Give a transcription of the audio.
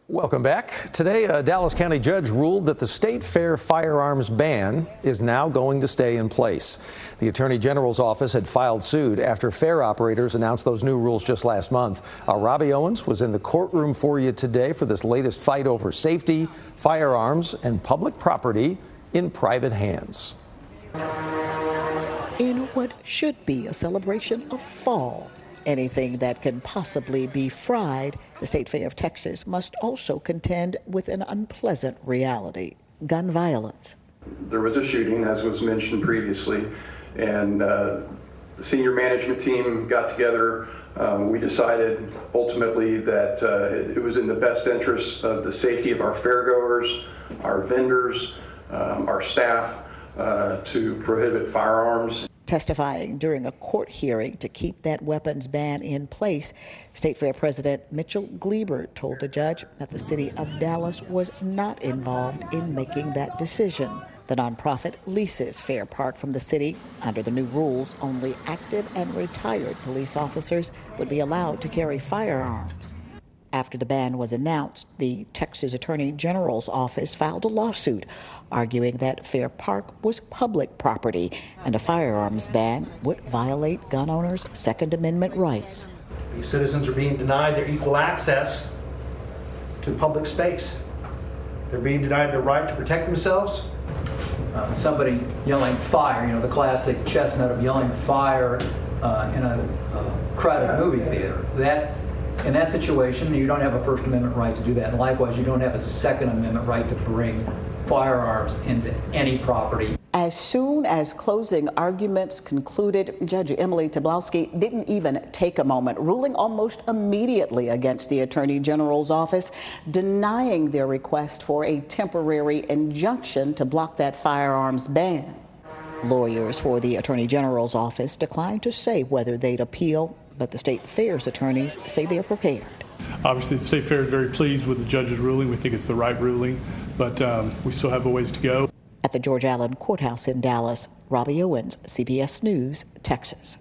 Welcome back. Today, a Dallas County judge ruled that the state fair firearms ban is now going to stay in place. The Attorney General's office had filed suit after fair operators announced those new rules just last month. Robbie Owens was in the courtroom for you today for this latest fight over safety, firearms, and public property in private hands. In what should be a celebration of fall, anything that can possibly be fried, the State Fair of Texas must also contend with an unpleasant reality: gun violence. There was a shooting, as was mentioned previously, and the senior management team got together. We decided ultimately that it was in the best interest of the safety of our fairgoers, our vendors, our staff, to prohibit firearms. Testifying during a court hearing to keep that weapons ban in place, State Fair President Mitchell Gleber told the judge that the city of Dallas was not involved in making that decision. The nonprofit leases Fair Park from the city. Under the new rules, only active and retired police officers would be allowed to carry firearms. After the ban was announced, the Texas Attorney General's office filed a lawsuit arguing that Fair Park was public property and a firearms ban would violate gun owners' Second Amendment rights. These citizens are being denied their equal access to public space. They're being denied the right to protect themselves. Somebody yelling fire, the classic chestnut of yelling fire in a crowded movie theater. In that situation, you don't have a First Amendment right to do that. And likewise, you don't have a Second Amendment right to bring firearms into any property. As soon as closing arguments concluded, Judge Emily Toblowski didn't even take a moment, ruling almost immediately against the Attorney General's office, denying their request for a temporary injunction to block that firearms ban. Lawyers for the Attorney General's office declined to say whether they'd appeal, but the State Fair's attorneys say they're prepared. Obviously, the State Fair is very pleased with the judge's ruling. We think it's the right ruling, but we still have a ways to go. At the George Allen Courthouse in Dallas, Robbie Owens, CBS News, Texas.